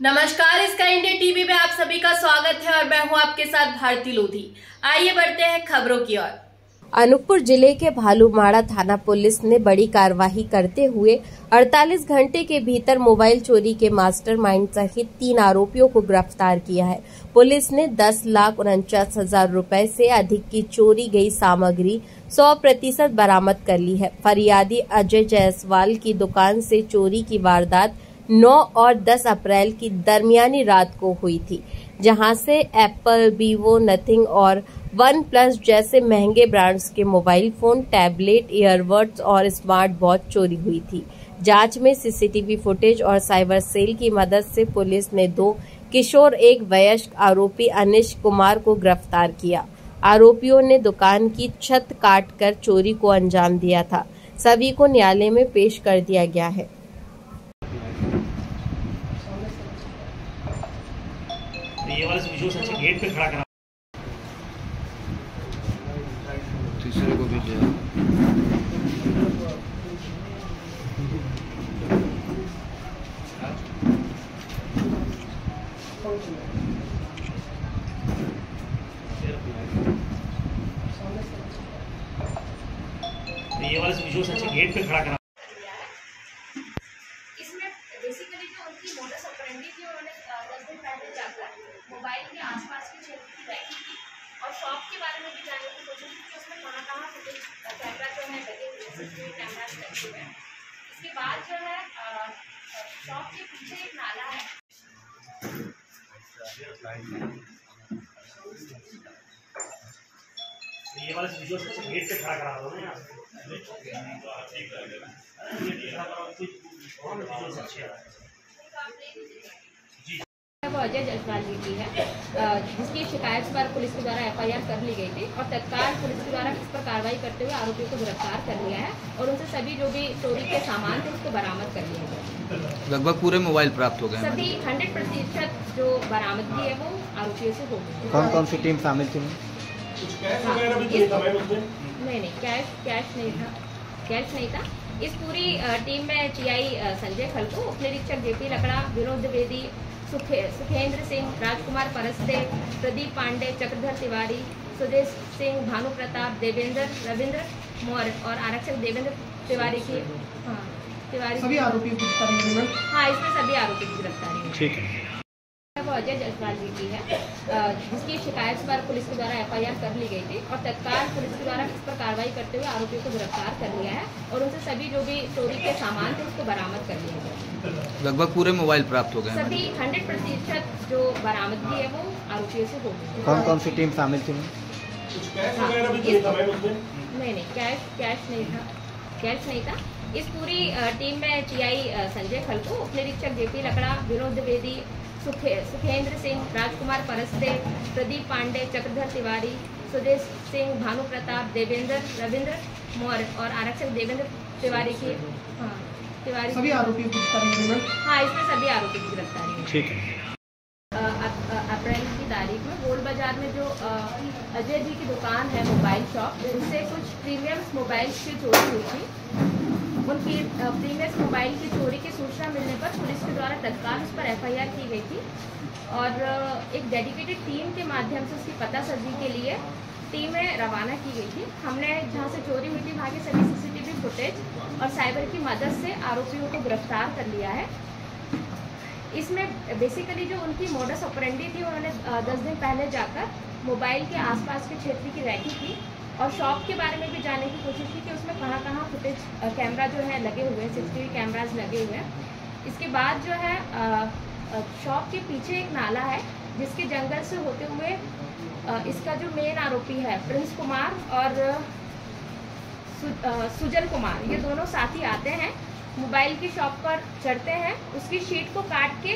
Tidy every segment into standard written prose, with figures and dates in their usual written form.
नमस्कार, sky India TV में आप सभी का स्वागत है और मैं हूं आपके साथ भारती लोधी। आइए बढ़ते हैं खबरों की ओर। अनूपपुर जिले के भालूमाड़ा थाना पुलिस ने बड़ी कार्रवाई करते हुए 48 घंटे के भीतर मोबाइल चोरी के मास्टरमाइंड सहित 3 आरोपियों को गिरफ्तार किया है। पुलिस ने 10,49,000 रुपए से अधिक की चोरी गई सामग्री 100% बरामद कर ली है। फरियादी अजय जायसवाल की दुकान से चोरी की वारदात 9 और 10 अप्रैल की दरमियानी रात को हुई थी, जहां से एप्पल, वीवो, नथिंग और OnePlus जैसे महंगे ब्रांड्स के मोबाइल फोन, टैबलेट, ईयरबड्स और स्मार्ट वॉच चोरी हुई थी। जांच में सीसीटीवी फुटेज और साइबर सेल की मदद से पुलिस ने 2 किशोर, एक वयस्क आरोपी अनिश कुमार को गिरफ्तार किया। आरोपियों ने दुकान की छत काटकर चोरी को अंजाम दिया था। सभी को न्यायालय में पेश कर दिया गया है। ये वाला विजुअल सच्चे गेट पे खड़ा करा, तीसरे को भी लिया। ये वाला विजुअल सच्चे गेट पे खड़ा करा। इसमें बेसिकली जो उनकी मोडस ऑपरेंडी थी, उन्होंने 10 दिन पहले जाकर मोबाइल के आसपास के क्षेत्र की रैकिंग की और शॉप के बारे में भी जानने की कोशिश की कि उसमें कहाँ फुटेज कैमरा जो है लगे हुए, सीसीटीवी कैमराज लगे हुए हैं। इसके बाद जो है शॉप के पीछे एक नाला है। ये वाला विजुअल सच्चे गेट पे खड़ा करा दो ना यार। वो अजय जायसवाल जी की है, जिसकी शिकायत पर पुलिस के द्वारा FIR कर ली गई थी और तत्काल पुलिस के द्वारा इस पर कार्रवाई करते हुए आरोपियों को गिरफ्तार कर लिया है और उनसे सभी जो भी चोरी के सामान थे उसको बरामद कर लिया गया। लगभग पूरे मोबाइल प्राप्त हो गए। सभी 100% जो बरामदगी है वो आरोपियों से हो गई। कौन कौन सी टीम शामिल थी? नहीं, कैश नहीं था। इस पूरी टीम में TI संजय खलको, उप निरीक्षक JP लकड़ा, विनोद द्विवेदी, सुखेंद्र सिंह, राजकुमार परस्ते, प्रदीप पांडे, चक्रधर तिवारी, सुदेश सिंह, भानु प्रताप, रविंद्र मौर्य और आरक्षक देवेंद्र तिवारी की सभी आरोपी गिरफ्तारी हुई। हाँ, इसमें सभी आरोपी की गिरफ्तारी हुई। ठीक है। वो अजय जायसवाल जी की है, जिसकी शिकायत पर पुलिस के द्वारा FIR कर ली गई थी और तत्काल पुलिस के द्वारा इस पर कार्रवाई करते हुए आरोपियों को गिरफ्तार कर लिया है और उनसे सभी जो भी चोरी के सामान थे उसको बरामद कर लिया गया। लगभग पूरे मोबाइल प्राप्त हो गए। सभी 100% जो बरामदगी है वो आरोपियों से हो गई। कौन कौन सी टीम शामिल थी? नहीं, कैश नहीं था। इस पूरी टीम में TI संजय खलको, उप निरीक्षक JP लकड़ा, विनोद द्विवेदी, सुखेंद्र सिंह, राजकुमार परस्ते, प्रदीप पांडे, चक्रधर तिवारी, सुदेश सिंह, भानु प्रताप, रविंद्र मौर्य और आरक्षक देवेंद्र तिवारी की सभी आरोपी गिरफ्तारी हुई। हाँ, इसमें सभी आरोपी की गिरफ्तारी हुई। ठीक है। अप्रैल की तारीख में गोल बाजार में जो अजय जी की दुकान है मोबाइल शॉप, उससे कुछ प्रीमियम मोबाइल की चोरी हुई थी। उनकी प्रीमियम मोबाइल की चोरी की सूचना मिलने पर पुलिस के द्वारा तत्काल उस पर FIR की गई थी और एक डेडिकेटेड टीम के माध्यम से उसकी पतासर्जी के लिए टीमें रवाना की गई थी। हमने जहां से चोरी हुई थी वहां के सभी CCTV फुटेज और साइबर की मदद से आरोपियों को गिरफ्तार कर लिया है। इसमें बेसिकली जो उनकी मोडस ऑपरेंडी थी, उन्होंने 10 दिन पहले जाकर मोबाइल के आसपास के क्षेत्र की रैकिंग की और शॉप के बारे में भी जानने की कोशिश की कि उसमें कहाँ फुटेज कैमरा जो है लगे हुए हैं, CCTV कैमराज लगे हुए हैं। इसके बाद जो है शॉप के पीछे एक नाला है जिसके जंगल से होते हुए इसका जो मेन आरोपी है प्रिंस कुमार और सुजल कुमार, ये दोनों साथी आते हैं, मोबाइल की शॉप पर चढ़ते हैं, उसकी शीट को काट के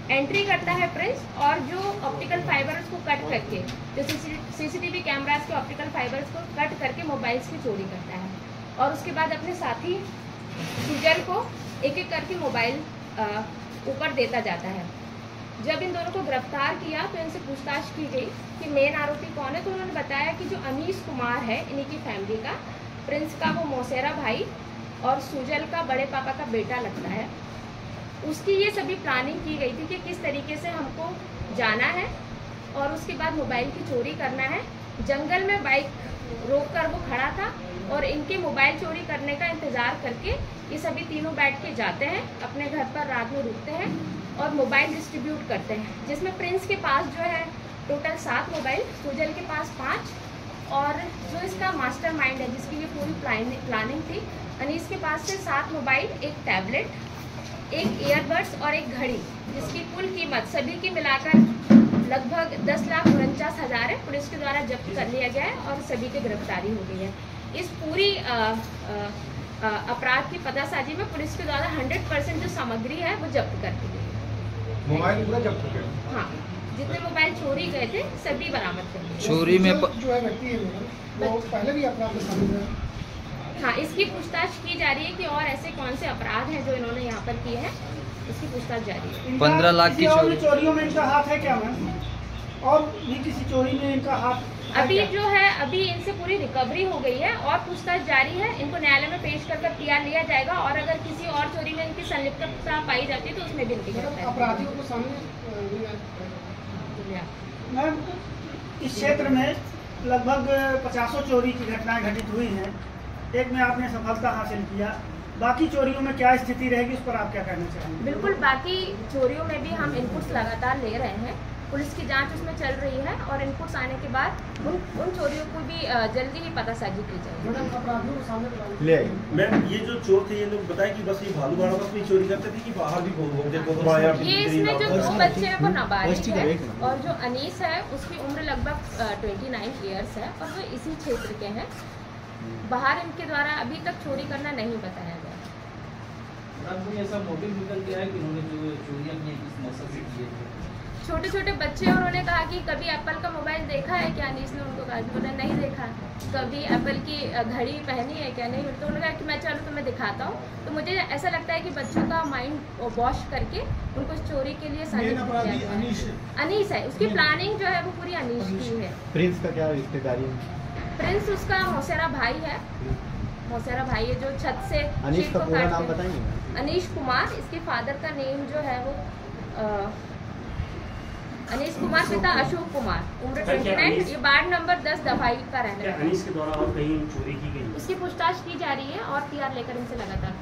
एंट्री करता है प्रिंस और जो ऑप्टिकल फाइबर्स को कट करके, जो CCTV कैमरास के ऑप्टिकल फाइबर्स को कट करके मोबाइल्स की चोरी करता है और उसके बाद अपने साथी सुजल को एक एक करके मोबाइल ऊपर देता जाता है। जब इन दोनों को गिरफ्तार किया तो इनसे पूछताछ की गई कि मेन आरोपी कौन है, तो उन्होंने बताया कि जो अनीश कुमार है इन्हीं की फैमिली का, प्रिंस का वो मौसेरा भाई और सुजल का बड़े पापा का बेटा लगता है। उसकी ये सभी प्लानिंग की गई थी कि किस तरीके से हमको जाना है और उसके बाद मोबाइल की चोरी करना है। जंगल में बाइक रोककर वो खड़ा था और इनके मोबाइल चोरी करने का इंतज़ार करके ये सभी तीनों बैठ के जाते हैं, अपने घर पर रात में रुकते हैं और मोबाइल डिस्ट्रीब्यूट करते हैं, जिसमें प्रिंस के पास जो है टोटल 7 मोबाइल, सुजल के पास 5 और जो इसका मास्टरमाइंड है जिसकी ये पूरी प्लानिंग थी, अनीस के पास से 7 मोबाइल, एक टैबलेट, एक ईयरबड्स और एक घड़ी, जिसकी कुल कीमत सभी की मिलाकर लगभग 10,49,000 है। पुलिस के द्वारा जब्त कर लिया गया है और सभी की गिरफ्तारी हो गई है। इस पूरी अपराध की पतासाजी में पुलिस के द्वारा 100% जो सामग्री है वो जब्त कर दी गई है। मोबाइल पूरा जब्त हो गया। हाँ, जितने मोबाइल चोरी गए थे सभी बरामद कर लिए। चोरी में जो है व्यक्ति है वो पहले भी अपराध में शामिल है। हाँ, इसकी पूछताछ की जा रही है कि और ऐसे कौन से अपराध हैं जो इन्होंने यहाँ पर किए हैं, इसकी पूछताछ जारी है। 15 लाख की चोरी। चोरियों में इनका हाथ है क्या मैम? और भी किसी चोरी में इनका हाथ अभी जो है अभी इनसे पूरी रिकवरी हो गई है और पूछताछ जारी है। इनको न्यायालय में पेश कर PR लिया जाएगा और अगर किसी और चोरी में इनकी संलिप्तता पाई जाती है तो उसमें भी इनकी गिरफ्तारी। अपराधियों को सामने मैम, इस क्षेत्र में लगभग 50 चोरी की घटनाएं घटित हुई हैं। एक में आपने सफलता हासिल किया, बाकी चोरियों में क्या स्थिति रहेगी, उस पर आप क्या कहना चाहेंगे? बिल्कुल, बाकी चोरियों में भी हम इनपुट्स लगातार ले रहे हैं। पुलिस की जांच उसमें चल रही है और इनपुट्स आने के बाद उन चोरियों को भी जल्दी ही पतासाजी की जाएगी। अपराधियों को सामने ले आई। मैम, ये जो चोर थे ये लोग बताए कि बस ये भालूवाड़ा बस में चोरी करते थे कि बाहर भी ये इसमें जो 2 बच्चे हैं वो नाबालिग है और जो अनीस है उसकी उम्र लगभग 29 ईयर्स है और वो इसी क्षेत्र के हैं। बाहर इनके द्वारा अभी तक चोरी करना नहीं बताया गया। कोई ऐसा मोटिव निकल के आया कि उन्होंने जो चोरियां की किस मकसद से की है? छोटे छोटे बच्चे, उन्होंने कहा कि कभी एप्पल का मोबाइल देखा है क्या? अनीस ने उनको कहा कि उन्होंने नहीं देखा। कभी एप्पल की घड़ी पहनी है क्या? नहीं। तो उन्होंने कहा कि मैं चलो तो मैं दिखाता हूँ। तो मुझे ऐसा लगता है कि बच्चों का माइंड वॉश करके उनको चोरी के लिए संलिप्त किया गया है। अनीस है, उसकी प्लानिंग जो है वो पूरी अनीस की है। प्रिंस का क्या रिश्तेदारी है? प्रिंस उसका मौसेरा भाई है। मौसेरा भाई है जो छत से अनीश का पूरा नाम बताएंगे? अनीश कुमार। इसके फादर का नेम जो है वो अनीश कुमार, पिता अशोक कुमार, उम्र 29, ये वार्ड नंबर 10 दवाई का रहने वाला है। अनीश के द्वारा और कहीं चोरी की गई? उसकी पूछताछ की जा रही है और PR लेकर इनसे लगातार